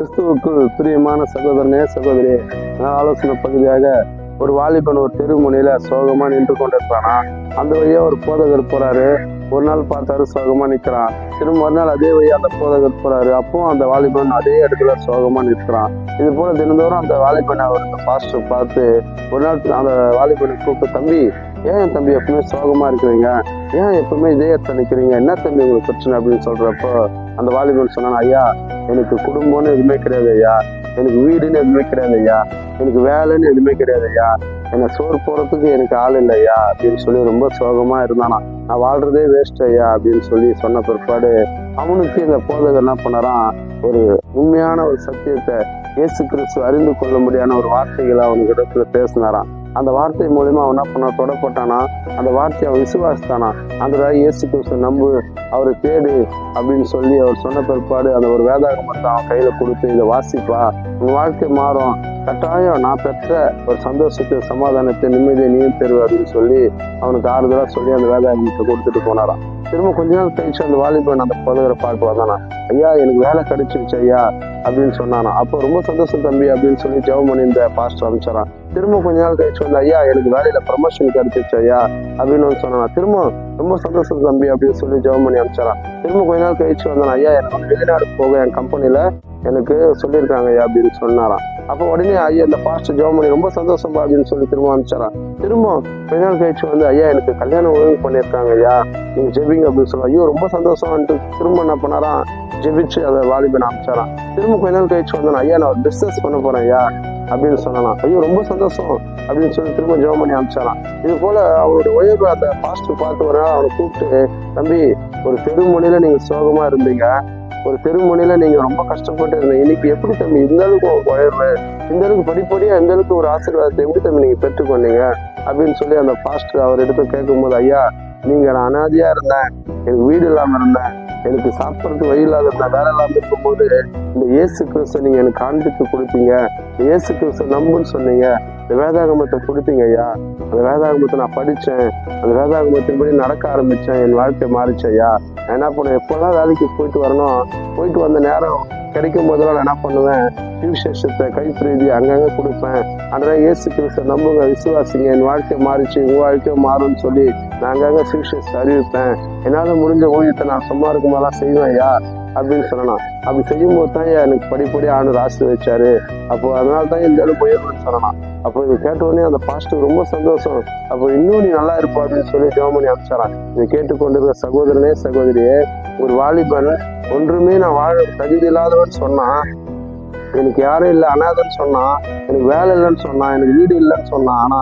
கிறிஸ்துவுக்குள் பிரியமான சகோதரனே சகோதரி, ஆலோசனை பகுதியாக ஒரு வாலிபன் ஒரு தெரு முனையில சோகமா நின்று கொண்டிருப்பானா. அந்த வழியா ஒரு போதகர் போறாரு. ஒரு நாள் பார்த்தாரு, சோகமா நிற்கிறான். திரும்ப ஒரு நாள் அதே வழியா அந்த போதகர் போறாரு. அப்பவும் அந்த வாலிபன் அதே இடத்துல சோகமா நிற்கிறான். இது போல தினந்தோறும் அந்த வாலிபனை அவர் அந்த பாஸ்டர் பார்த்து ஒரு நாள் அந்த வாலிபனை கூப்பிட்டு, தம்பி, ஏன் தம்பி எப்பவுமே சோகமா இருக்கிறீங்க, ஏன் எப்பவுமே இதயத்தை நிற்கிறீங்க, என்ன தம்பி உங்களுக்கு பிரச்சனை அப்படின்னு சொல்றப்போ அந்த வாலிபன் சொன்னான், ஐயா, எனக்கு குடும்பம்னு எதுவுமே கிடையாது ஐயா, எனக்கு வீடுன்னு எதுவுமே கிடையாது ஐயா, எனக்கு வேலைன்னு எதுவுமே கிடையாது ஐயா, என்னை சோறு போறதுக்கு எனக்கு ஆள் இல்லை ஐயா அப்படின்னு சொல்லி ரொம்ப சோகமா இருந்தானா. நான் வாழ்றதே வேஸ்ட் ஐயா அப்படின்னு சொல்லி சொன்ன பிற்பாடு அவனுக்கு இந்த போதகர் என்ன பண்ணாரான், ஒரு உண்மையான ஒரு சத்தியத்தை இயேசு கிறிஸ்து அறிந்து கொள்ள முடியாத ஒரு வார்த்தைகளை அவனுக்கு இடத்துல பேசினாராம். அந்த வார்த்தை மூலியமா அவன் என்ன பண்ண தொடப்பட்டானா, அந்த வார்த்தையை அவன் விசுவாசித்தானா. அந்த இயேசு கிறிஸ்து நம்பு, அவரை தேடு அப்படின்னு சொல்லி அவர் சொன்ன பிற்பாடு அந்த ஒரு வேதாகமத்தை அவன் கையில கொடுத்து, இதை வாசிப்பா, உன் வாழ்க்கை மாறும், கட்டாயம் நான் பெற்ற ஒரு சந்தோஷத்தை, சமாதானத்தை, நிம்மதியை நீயும் பெறுவ அப்படின்னு சொல்லி அவனுக்கு ஆறுதலா சொல்லி அந்த வேதாகமத்தை கொடுத்துட்டு போனாராம். திரும்ப கொஞ்ச நாள் கழிச்சு அந்த வாலிபன் அந்த போதகரை பார்க்க வந்தானா. ஐயா, எனக்கு வேலை கிடைச்சிருச்சு ஐயா அப்படின்னு சொன்னானா. அப்போ ரொம்ப சந்தோஷம் தம்பி அப்படின்னு சொல்லி ஜெபம் பண்ணி இந்த பாஸ்டர் அனுப்பிச்சாரான். திரும்ப கொஞ்ச நாள் கழிச்சு வந்து, ஐயா, எனக்கு வேலையில ப்ரமோஷன் கிடைச்சிருச்சு ஐயா அப்படின்னு வந்து சொன்னானா. திரும்ப ரொம்ப சந்தோஷம் தம்பி அப்படின்னு சொல்லி ஜெபம் பண்ணி அனுப்பிச்சாரான். திரும்ப கொஞ்ச நாள் கழிச்சு வந்தானா, ஐயா, எனக்கு வெளிநாடு போக என் கம்பெனில எனக்கு சொல்லியிருக்காங்க ஐயா அப்படின்னு சொன்னாராம். அப்போ உடனே ஐயா இந்த பாஸ்டர் ஜெபம் பண்ணி ரொம்ப சந்தோஷம் அப்படின்னு சொல்லி திரும்ப அனுப்பிச்சாரான். திரும்ப கொஞ்ச நாள் கழிச்சு வந்து, ஐயா, எனக்கு கல்யாணம் ஒழுங்கு பண்ணியிருக்காங்க ஐயா, நீங்க ஜெபிங்க அப்படின்னு சொல்லுவாங்க. ஐயோ ரொம்ப சந்தோஷம்ன்ட்டு திரும்ப என்ன பண்ணாராம், ஜெபிச்சு அதை வாலிபன் அனுப்பிச்சாரான். திரும்ப கொஞ்ச நாள் கழிச்சு வந்தானா, ஐயா, நான் ஒரு பிசினஸ் பண்ண போறேன் ஐயா அப்படின்னு சொன்னாலாம். ஐயோ ரொம்ப சந்தோஷம் அப்படின்னு சொல்லி திரும்ப ஜெபம் பண்ணி அனுப்பிச்சாரான். இது போல அவருடைய உயர்வு அந்த பாஸ்டர் பார்த்து ஒரு நாள் அவனை கூப்பிட்டு, தம்பி, ஒரு தெருமுனையில நீங்க சோகமா இருந்தீங்க, ஒரு தெருமுனையில நீங்க ரொம்ப கஷ்டப்பட்டு இருந்தீங்க, இன்னைக்கு எப்படி தம்பி இந்த அளவுக்கு உயர்வு, இந்த அளவுக்கு படிப்படியா இந்த அளவுக்கு ஒரு ஆசீர்வாதத்தை எப்படி தம்பி நீங்க பெற்றுக்கொண்டீங்க அப்படின்னு சொல்லி அந்த பாஸ்டர் அவர் எடுத்து கேட்கும்போது, ஐயா, நீங்க நான் அனாதையா இருந்தேன், எனக்கு வீடு இல்லாம இருந்தேன், எனக்கு சாப்பிட்றதுக்கு வழி இல்லாத இருந்தேன், வேலை இல்லாம இருக்கும்போது இந்த இயேசு கிறிஸ்து நீங்க எனக்கு காண்பித்து கொடுத்தீங்க, இயேசு கிறிஸ்து நம்புன்னு சொன்னீங்க, இந்த வேதாகமத்தை கொடுத்தீங்க ஐயா, அந்த வேதாகமத்தை நான் படித்தேன், அந்த வேதாகமத்தின்படி நடக்க ஆரம்பித்தேன், என் வாழ்க்கை மாறிச்சு ஐயா. நான் என்ன பண்ணுவேன், எப்போல்லாம் வேலைக்கு போயிட்டு வரணும், போயிட்டு வந்த நேரம் கிடைக்கும் போதெல்லாம் நான் என்ன பண்ணுவேன், சுவிசேஷத்தை கைப்பிரீதி அங்கங்கே கொடுப்பேன். அதனால இயேசு கிறிஸ்து நம்புங்க, விசுவாசிங்க, என் வாழ்க்கை மாறிச்சு, உங்கள் வாழ்க்கை மாறும்னு சொல்லி நான் அங்கங்கே சுவிசேஷத்தை அறிவிப்பேன். என்னால் முடிஞ்ச ஊழியத்தை நான் சும்மா இருக்கும் போதெல்லாம் செய்வேன் ஐயா அப்படின்னு சொல்லலாம். அப்படி செய்யும் போது தான் எனக்கு படிப்படியாக ஆண்டு ஆசீர்வதிச்சாரு. அப்போ அதனால தான் இந்த அளவுக்கு உயர்வுன்னு சொல்லலாம். அப்போ இதை கேட்டவுடனே அந்த பாஸ்டர் ரொம்ப சந்தோஷம், அப்போ இன்னும் நீ நல்லா இருப்பா அப்படின்னு சொல்லி ஜெபம் பண்ணி அனுப்பிச்சாரான். இதை கேட்டுக்கொண்டிருக்கிற சகோதரனே சகோதரியே, ஒரு வாலிபன் ஒன்றுமே நான் வாழ தகுதி இல்லாதவன்னு சொன்னா, எனக்கு யாரும் இல்லை அனாதன்னு சொன்னான், எனக்கு வேலை இல்லைன்னு சொன்னான், எனக்கு வீடு இல்லைன்னு சொன்னான். ஆனா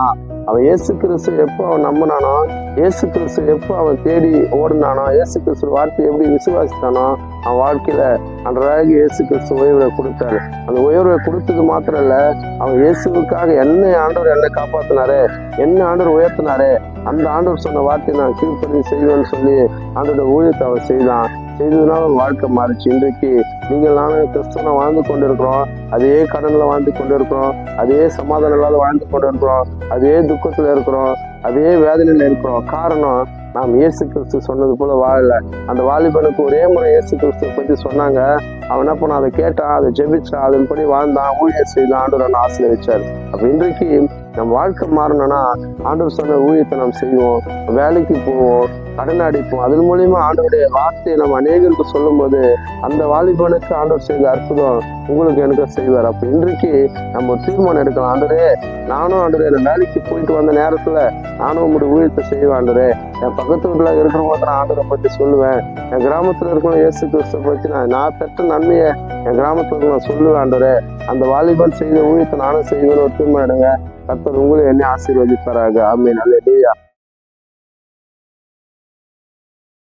அவன் இயேசு கிறிஸ்து எப்போ அவன் நம்பினானோ, இயேசு கிறிஸ்து எப்போ அவன் தேடி ஓடினானோ, இயேசு கிறிஸ்து வார்த்தை எப்படி விசுவாசித்தானோ, அவன் வாழ்க்கையில அன்றாக இயேசு கிறிஸ்து உயர்வை கொடுத்தாரு. அந்த உயர்வை கொடுத்தது மாத்திரம் இல்ல, அவன் இயேசுக்காக என்ன ஆண்டவர் என்னை காப்பாத்தினாரு, என்ன ஆண்டவர் உயர்த்தினாரு, அந்த ஆண்டவர் சொன்ன வார்த்தையை நான் கீழ்ப்படி செய்வேன்னு சொல்லி ஆண்டோட ஊழியத்தை அவன் செய்ததுனால வாழ்க்கை மாறிச்சு. இன்றைக்கு நீங்கள் நானும் கிறிஸ்தவனை வாழ்ந்து கொண்டிருக்கிறோம், அதே கடன்ல வாழ்ந்து கொண்டிருக்கிறோம், அதே சமாதானம் இல்லாத வாழ்ந்து கொண்டிருக்கிறோம், அதே துக்கத்துல இருக்கிறோம், அதே வேதனையில இருக்கிறோம். காரணம், நாம் இயேசு கிறிஸ்து சொன்னது போல வாழல. அந்த வாலிபனுக்கு ஒரே முறை இயேசு கிறிஸ்துவை பற்றி சொன்னாங்க. அவன் என்ன பண்ணான், அதை கேட்டான், அதை ஜெபிச்சான், அதன்படி வாழ்ந்தான், ஊழியர் செய்தான், ஆண்டவர் ஆசீர்வதிச்சார். அப்ப இன்றைக்கு நம்ம வாழ்க்கை மாறணும்னா ஆண்டவர் சொன்ன ஊழியத்தை நாம் செய்வோம், வேலைக்கு போவோம், கடன் அடிப்போம். அதன் மூலியமா ஆண்டவருடைய வார்த்தையை நம்ம அநேகருக்கு சொல்லும் போது அந்த வாலிபனுக்கு ஆண்டவர் செய்த அற்புதம் உங்களுக்கு எனக்கு செய்வார். அப்ப இன்றைக்கு நம்ம ஒரு தீர்மானம் எடுக்கலாம், ஆண்டவரே, நானும் ஆண்டவரே என் வேலைக்கு போயிட்டு வந்த நேரத்துல நானும் உங்களுடைய ஊழியத்தை செய்வேன் ஆண்டவரே, என் பக்கத்து வீட்டுல இருக்கிறவங்க நான் ஆண்டவரை பற்றி சொல்லுவேன், என் கிராமத்துல இருக்கிற இயேசு கிறிஸ்துவை பற்றி நான் பெற்ற நன்மையை என் கிராமத்துல நான் சொல்லுவேன் ஆண்டவரே. அந்த வாலிபன் செய்த ஊழியத்தை நானும் செய்வேன்னு ஒரு தீர்மானம் எடுங்க. கர்த்தர் உங்களை என்னை ஆசீர்வதிப்பாராக. ஆமென். அல்லேலூயா.